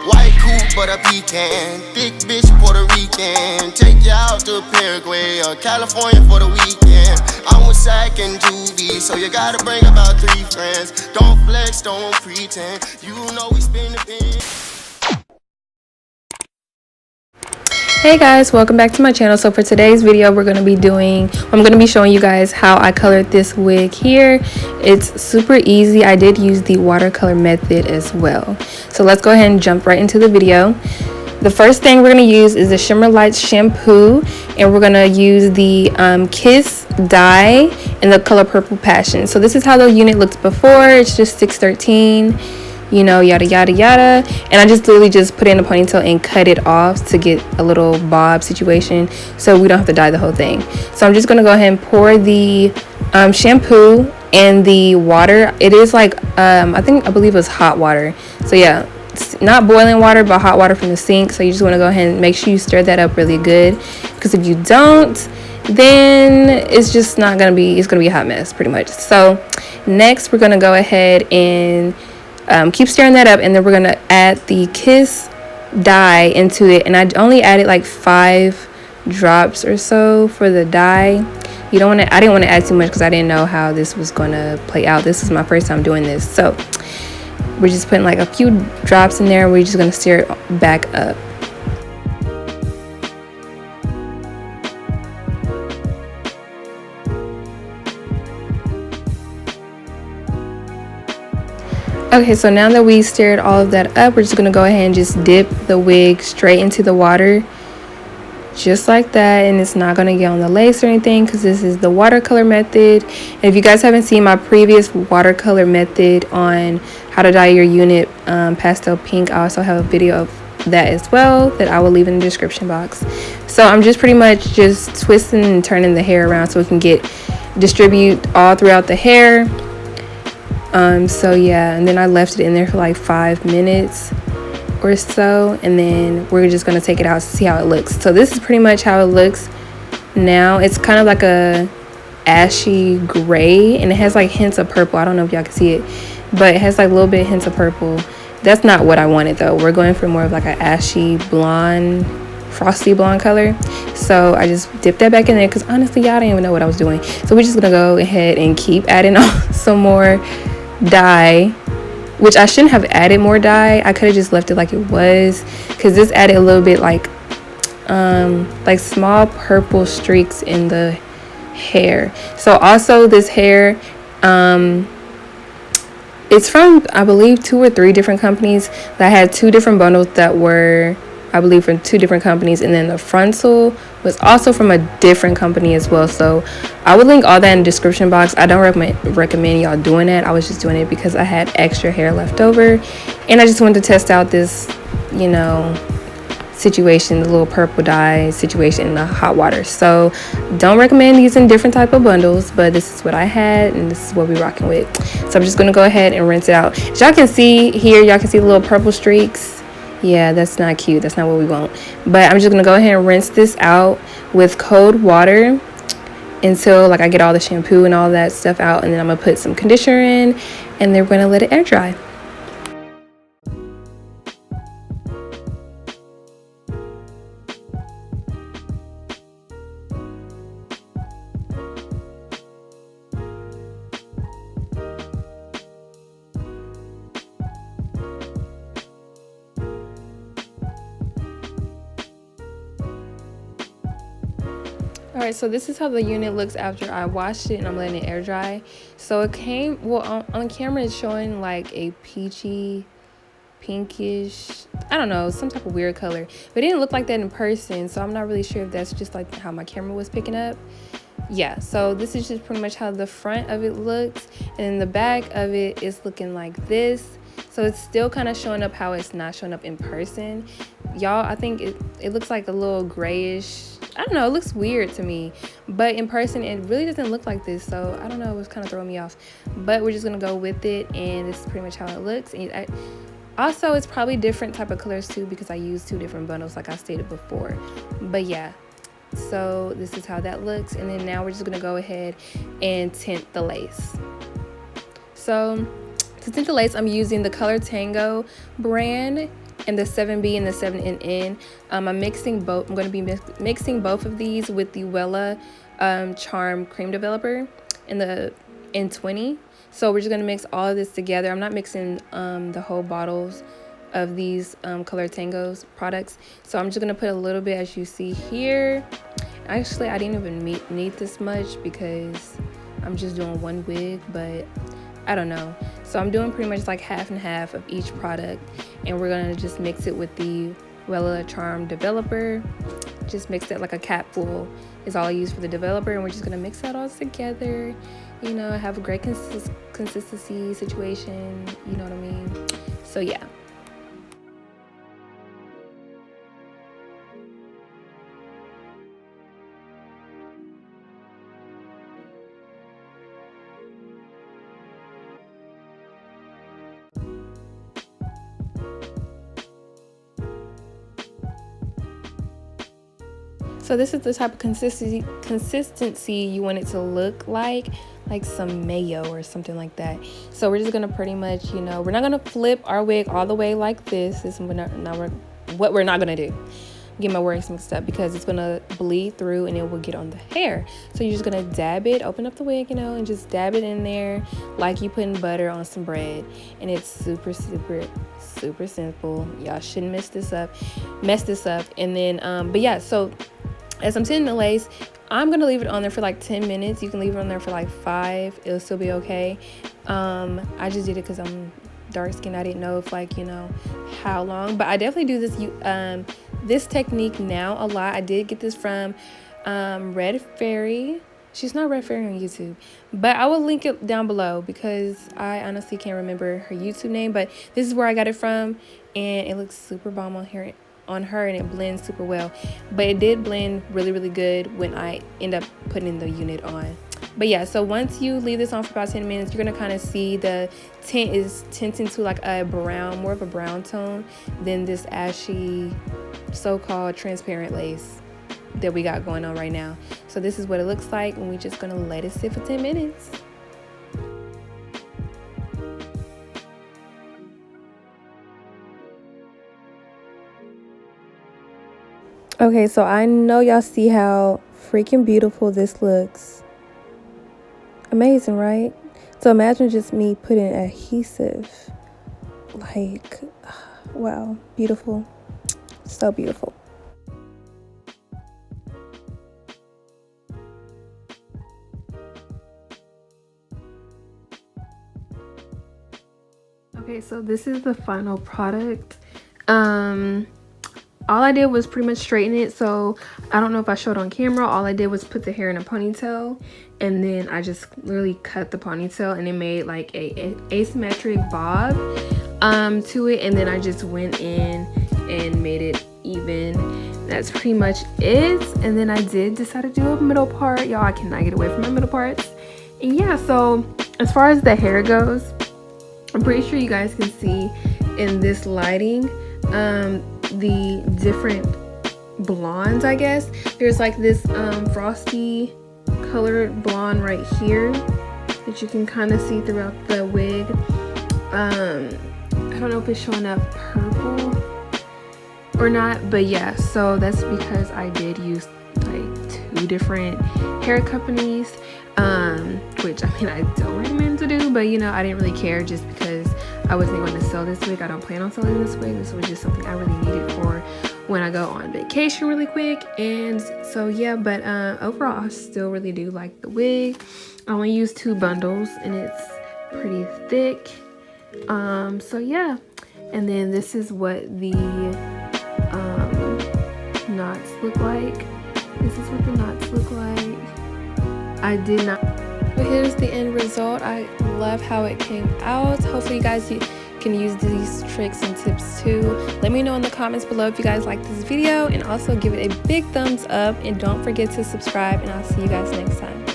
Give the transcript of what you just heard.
White coupe but a pecan, thick bitch Puerto Rican. Take you out to Paraguay or California for the weekend. I'm with Sack and Juvie, so you gotta bring about 3 friends. Don't flex, don't pretend, you know we spin the pen. Hey guys, welcome back to my channel. So for today's video, I'm going to be showing you guys how I colored this wig here. It's super easy. I did use the watercolor method as well. So let's go ahead and jump right into the video. The first thing we're going to use is the Shimmer Lights shampoo, and we're going to use the Kiss dye in the color Purple Passion. So this is how the unit looked before. It's just 613. You know, yada yada yada, and I just literally just put it in a ponytail and cut it off to get a little bob situation so we don't have to dye the whole thing. So I'm just gonna go ahead and pour the shampoo and the water. It is like I believe it was hot water, so yeah, it's not boiling water but hot water from the sink. So you just want to go ahead and make sure you stir that up really good, because if you don't, then it's just not gonna be, it's gonna be a hot mess pretty much. So next we're gonna go ahead and keep stirring that up, and then we're gonna add the Kiss dye into it, and I only added like 5 drops or so for the dye. I didn't want to add too much because I didn't know how this was gonna play out. This is my first time doing this, so we're just putting like a few drops in there. We're just gonna stir it back up. Okay, so now that we stirred all of that up, we're just gonna go ahead and just dip the wig straight into the water, just like that. And it's not gonna get on the lace or anything, because this is the watercolor method. And if you guys haven't seen my previous watercolor method on how to dye your unit pastel pink, I also have a video of that as well that I will leave in the description box. So I'm just pretty much just twisting and turning the hair around so it can distribute all throughout the hair. So yeah, and then I left it in there for like 5 minutes or so, and then we're just gonna take it out to see how it looks. So this is pretty much how it looks now. It's kind of like a ashy gray, and it has like hints of purple. I don't know if y'all can see it, but it has like a little bit hints of purple. That's not what I wanted though. We're going for more of like an ashy blonde, frosty blonde color. So I just dipped that back in there because honestly, y'all didn't even know what I was doing. So we're just gonna go ahead and keep adding on some more dye, which I shouldn't have added more dye. I could have just left it like it was, because this added a little bit like small purple streaks in the hair. So also this hair, it's from I believe 2 or 3 different companies. That had 2 different bundles that were I believe from 2 different companies, and then the frontal was also from a different company as well. So I would link all that in the description box. I don't recommend y'all doing that. I was just doing it because I had extra hair left over, and I just wanted to test out this, you know, situation, the little purple dye situation in the hot water. So don't recommend using different type of bundles, but this is what I had, and this is what we're rocking with. So I'm just gonna go ahead and rinse it out. As y'all can see here, y'all can see the little purple streaks. Yeah, that's not cute. That's not what we want. But I'm just gonna go ahead and rinse this out with cold water until like I get all the shampoo and all that stuff out, and then I'm gonna put some conditioner in, and then we're gonna let it air dry. Alright, so this is how the unit looks after I washed it and I'm letting it air dry. So it came, well, on camera it's showing like a peachy, pinkish, I don't know, some type of weird color. But it didn't look like that in person, so I'm not really sure if that's just like how my camera was picking up. Yeah, so this is just pretty much how the front of it looks, and then the back of it is looking like this. So it's still kind of showing up how it's not showing up in person. Y'all, I think it looks like a little grayish. I don't know, it looks weird to me. But in person, it really doesn't look like this. So I don't know, it was kind of throwing me off. But we're just going to go with it. And this is pretty much how it looks. And also, it's probably different type of colors too, because I used 2 different bundles like I stated before. But yeah, so this is how that looks. And then now we're just going to go ahead and tint the lace. So to tint the lace, I'm using the Color Tango brand, and the 7B and the 7NN. I'm mixing both. I'm going to be mixing both of these with the Wella Charm Cream Developer in the N20. So we're just going to mix all of this together. I'm not mixing the whole bottles of these Color Tangos products. So I'm just going to put a little bit, as you see here. Actually, I didn't even need this much because I'm just doing one wig, but I don't know. So I'm doing pretty much like half and half of each product, and we're gonna just mix it with the Wella Charm Developer. Just mix it like a cap full is all I use for the developer, and we're just gonna mix that all together, you know, have a great consistency situation, you know what I mean? So yeah. So this is the type of consistency you want it to look like some mayo or something like that. So we're just gonna pretty much, you know, we're not gonna flip our wig all the way like this. This is what we're not gonna do. Get my words mixed up because it's gonna bleed through and it will get on the hair. So you're just gonna dab it, open up the wig, you know, and just dab it in there like you putting butter on some bread. And it's super simple. Y'all shouldn't mess this up. And then but yeah, so as I'm tinting the lace, I'm gonna leave it on there for like 10 minutes. You can leave it on there for like 5. It'll still be okay. I just did it because I'm dark skinned. I didn't know if, like, you know, how long, but I definitely do this technique now a lot. I did get this from Red Fairy. She's not Red Fairy on YouTube, but I will link it down below because I honestly can't remember her YouTube name, but this is where I got it from, and it looks super bomb on her, and it blends super well. But it did blend really good when I end up putting the unit on. But yeah, so once you leave this on for about 10 minutes, you're gonna kind of see the tint is tinting to like a brown, more of a brown tone than this ashy so-called transparent lace that we got going on right now. So this is what it looks like, and we're just gonna let it sit for 10 minutes. Okay, so I know y'all see how freaking beautiful this looks. Amazing, right? So imagine just me putting adhesive. Like, wow, beautiful. So beautiful. Okay, so this is the final product. All I did was pretty much straighten it. So I don't know if I showed on camera. All I did was put the hair in a ponytail, and then I just literally cut the ponytail, and it made like a asymmetric bob to it, and then I just went in and made it even. That's pretty much it. And then I did decide to do a middle part. Y'all, I cannot get away from my middle parts. And yeah, so as far as the hair goes, I'm pretty sure you guys can see in this lighting the different blondes, I guess. There's like this frosty colored blonde right here that you can kind of see throughout the wig. I don't know if it's showing up purple or not, but yeah, so that's because I did use like 2 different hair companies, which I mean I don't recommend to do, but you know, I didn't really care just because I wasn't going to sell this wig. I don't plan on selling this wig. This was just something I really needed for when I go on vacation really quick. And so yeah, but overall I still really do like the wig. I only used 2 bundles and it's pretty thick. So yeah, and then this is what the knots look like. This is what the knots look like. I did not. But here's the end result. I love how it came out. Hopefully you guys can use these tricks and tips too. Let me know in the comments below if you guys like this video, and also give it a big thumbs up, and don't forget to subscribe, and I'll see you guys next time.